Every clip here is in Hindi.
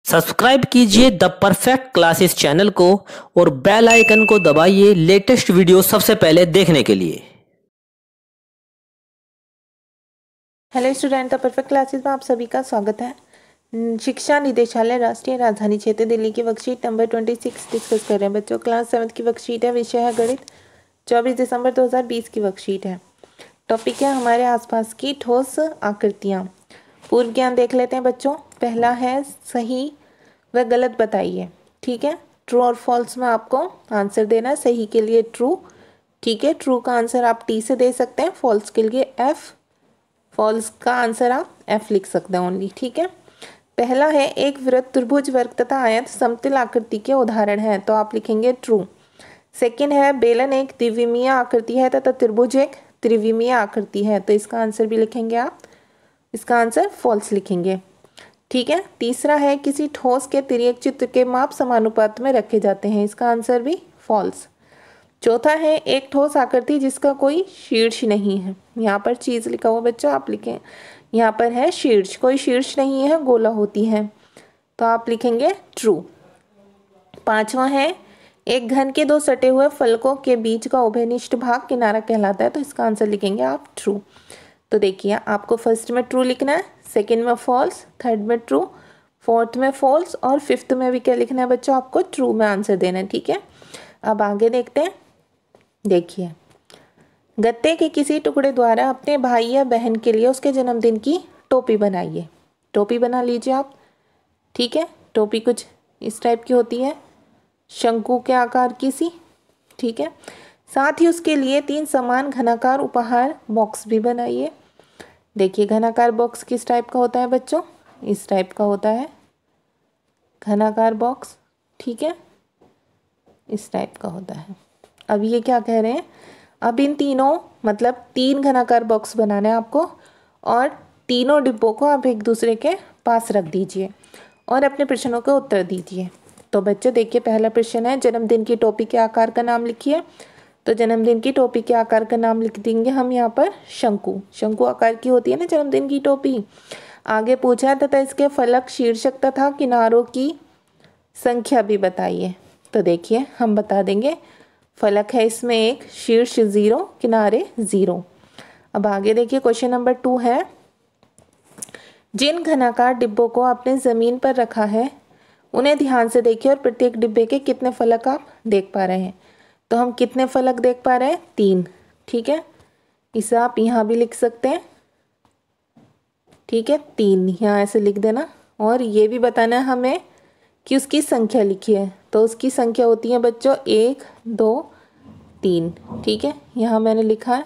सब्सक्राइब कीजिए द परफेक्ट क्लासेस चैनल को और बेल आइकन को दबाइए लेटेस्ट वीडियो सबसे पहले देखने के लिए। Hello student, the perfect classes में आप सभी का स्वागत है। शिक्षा निदेशालय राष्ट्रीय राजधानी क्षेत्र दिल्ली की वर्कशीट नंबर 26 डिस्कस कर रहे हैं बच्चों। क्लास 7 की वर्कशीट है, विषय है गणित। 24 दिसंबर 2020 की वर्कशीट है। टॉपिक है हमारे आसपास की ठोस आकृतियाँ। पूर्व ज्ञान देख लेते हैं बच्चों। पहला है सही व गलत बताइए। ठीक है, ट्रू और फॉल्स में आपको आंसर देना है। सही के लिए ट्रू, ठीक है, ट्रू का आंसर आप टी से दे सकते हैं, फॉल्स के लिए एफ, फॉल्स का आंसर आप एफ लिख सकते हैं ओनली। ठीक है, पहला है एक वृत्त, त्रिभुज, वर्ग तथा आयत समतल आकृति के उदाहरण है, तो आप लिखेंगे ट्रू। सेकंड है बेलन एक द्विविमीय आकृति है तथा त्रिभुज एक त्रिविमीय आकृति है, तो इसका आंसर भी लिखेंगे आप, इसका आंसर फॉल्स लिखेंगे। ठीक है, तीसरा है किसी ठोस के तिर्यक चित्र के माप समानुपात में रखे जाते हैं, इसका आंसर भी फॉल्स। चौथा है एक ठोस आकृति जिसका कोई शीर्ष नहीं है। यहाँ पर चीज लिखा हुआ बच्चों, आप लिखें, यहाँ पर है शीर्ष, कोई शीर्ष नहीं है, गोला होती है, तो आप लिखेंगे ट्रू। पांचवा है एक घन के दो सटे हुए फलकों के बीच का उभयनिष्ठ भाग किनारा कहलाता है, तो इसका आंसर लिखेंगे आप ट्रू। तो देखिए आपको फर्स्ट में ट्रू लिखना है, सेकेंड में फॉल्स, थर्ड में ट्रू, फोर्थ में फॉल्स और फिफ्थ में भी क्या लिखना है बच्चों, आपको ट्रू में आंसर देना है। ठीक है, अब आगे देखते हैं। देखिए, गत्ते के किसी टुकड़े द्वारा अपने भाई या बहन के लिए उसके जन्मदिन की टोपी बनाइए। टोपी बना लीजिए आप। ठीक है, टोपी कुछ इस टाइप की होती है, शंकु के आकार की सी। ठीक है, साथ ही उसके लिए 3 समान घनाकार उपहार बॉक्स भी बनाइए। देखिए घनाकार बॉक्स किस टाइप का होता है बच्चों, इस टाइप का होता है घनाकार बॉक्स। ठीक है, इस टाइप का होता है। अब ये क्या कह रहे हैं, अब इन तीनों मतलब 3 घनाकार बॉक्स बनाना है आपको और तीनों डिब्बों को आप एक दूसरे के पास रख दीजिए और अपने प्रश्नों के उत्तर दीजिए। तो बच्चे देखिए पहला प्रश्न है जन्मदिन की टोपी के आकार का नाम लिखिए। तो जन्मदिन की टोपी के आकार का नाम लिख देंगे हम यहाँ पर शंकु, शंकु आकार की होती है ना जन्मदिन की टोपी। आगे पूछा है तथा इसके फलक, शीर्षक तथा किनारों की संख्या भी बताइए। तो देखिए हम बता देंगे, फलक है इसमें एक, शीर्ष 0, किनारे 0। अब आगे देखिए क्वेश्चन नंबर 2 है जिन घनाकार डिब्बों को आपने ज़मीन पर रखा है उन्हें ध्यान से देखिए और प्रत्येक डिब्बे के कितने फलक आप देख पा रहे हैं। तो हम कितने फलक देख पा रहे हैं, 3। ठीक है, इसे आप यहाँ भी लिख सकते हैं। ठीक है, 3 यहाँ ऐसे लिख देना और ये भी बताना है हमें कि उसकी संख्या लिखी है। तो उसकी संख्या होती है बच्चों 1, 2, 3। ठीक है, यहाँ मैंने लिखा है,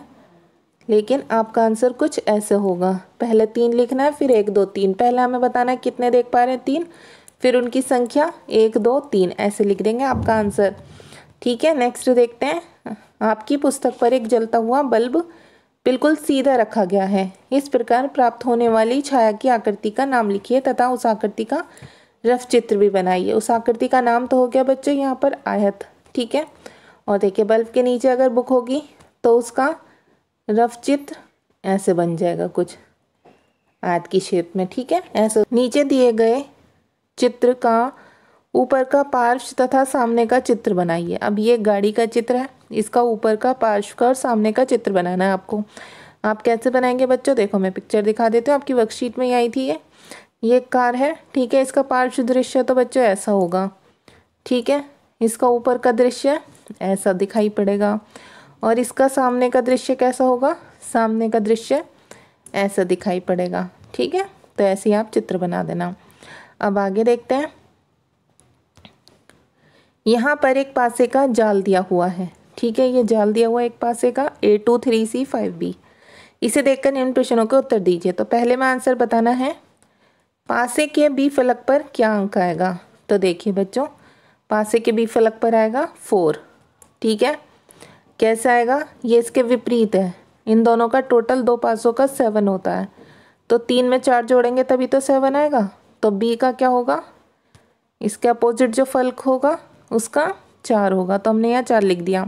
लेकिन आपका आंसर कुछ ऐसे होगा, पहले 3 लिखना है फिर 1, 2, 3। पहले हमें बताना है कितने देख पा रहे हैं, 3, फिर उनकी संख्या 1, 2, 3 ऐसे लिख देंगे आपका आंसर। ठीक है, नेक्स्ट देखते हैं। आपकी पुस्तक पर एक जलता हुआ बल्ब बिल्कुल सीधा रखा गया है। इस प्रकार प्राप्त होने वाली छाया की आकृति का नाम लिखिए तथा उस आकृति का रफ चित्र भी बनाइए। उस आकृति का नाम तो हो गया बच्चों यहाँ पर आयत। ठीक है, और देखिए बल्ब के नीचे अगर बुक होगी तो उसका रफ चित्र ऐसे बन जाएगा कुछ आयत की शेप में। ठीक है, ऐसे नीचे दिए गए चित्र का ऊपर का पार्श्व तथा सामने का चित्र बनाइए। अब ये गाड़ी का चित्र है, इसका ऊपर का पार्श्व का और सामने का चित्र बनाना है आपको। आप कैसे बनाएंगे बच्चों, देखो मैं पिक्चर दिखा देती हूँ, आपकी वर्कशीट में ही आई थी ये कार है। ठीक है, इसका पार्श्व दृश्य तो बच्चों ऐसा होगा। ठीक है, इसका ऊपर का दृश्य ऐसा दिखाई पड़ेगा और इसका सामने का दृश्य कैसा होगा, सामने का दृश्य ऐसा दिखाई पड़ेगा। ठीक है, तो ऐसे ही आप चित्र बना देना। अब आगे देखते हैं। यहाँ पर एक पासे का जाल दिया हुआ है। ठीक है, ये जाल दिया हुआ है एक पासे का A2, 3C, 5B। इसे देखकर इन प्रश्नों के उत्तर दीजिए। तो पहले में आंसर बताना है पासे के बी फलक पर क्या अंक आएगा। तो देखिए बच्चों, पासे के बी फलक पर आएगा 4। ठीक है, कैसे आएगा, ये इसके विपरीत है, इन दोनों का टोटल 2 पासों का 7 होता है, तो 3 में 4 जोड़ेंगे तभी तो 7 आएगा। तो बी का क्या होगा, इसके अपोजिट जो फलक होगा उसका 4 होगा, तो हमने यहाँ 4 लिख दिया।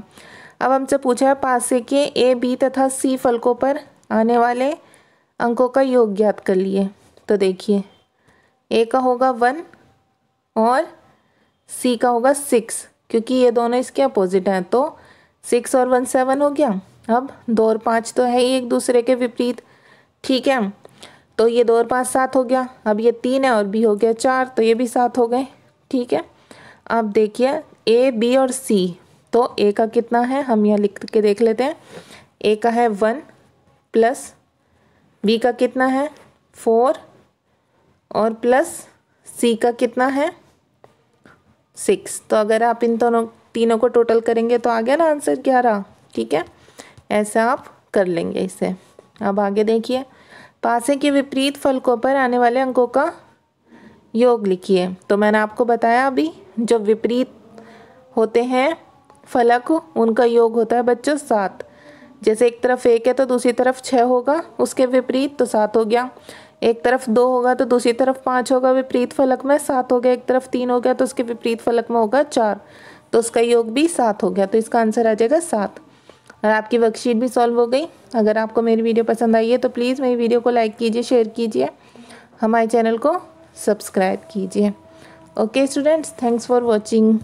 अब हमसे पूछा है पासे के A, B तथा C फलकों पर आने वाले अंकों का योग ज्ञात कर लिए। तो देखिए A का होगा 1, और C का होगा 6, क्योंकि ये दोनों इसके अपोजिट हैं। तो 6 और 1 7 हो गया। अब 2 और 5 तो है ही एक दूसरे के विपरीत, ठीक है। तो ये 2 और 5 7 हो गया। अब ये 3 है और B हो गया 4, तो ये भी 7 हो गए, ठीक है। अब देखिए A, B और C, तो A का कितना है हम यहाँ लिख के देख लेते हैं। A का है 1 प्लस B का कितना है 4 और प्लस C का कितना है 6। तो अगर आप इन दोनों तीनों को टोटल करेंगे तो आ गया ना आंसर 11, ठीक है। ऐसा आप कर लेंगे इसे। अब आगे देखिए, पासे के विपरीत फलकों पर आने वाले अंकों का योग लिखिए। तो मैंने आपको बताया अभी, जो विपरीत होते हैं फलक उनका योग होता है बच्चों 7। जैसे एक तरफ 1 है तो दूसरी तरफ 6 होगा उसके विपरीत, तो 7 हो गया। एक तरफ 2 होगा तो दूसरी तरफ 5 होगा विपरीत फलक में, 7 हो गया। एक तरफ 3 हो गया तो उसके विपरीत फलक में होगा 4, तो उसका योग भी 7 हो गया। तो इसका आंसर आ जाएगा 7। और आपकी वर्कशीट भी सॉल्व हो गई। अगर आपको मेरी वीडियो पसंद आई है तो प्लीज़ मेरी वीडियो को लाइक कीजिए, शेयर कीजिए, हमारे चैनल को सब्सक्राइब कीजिए। Okay students, thanks for watching.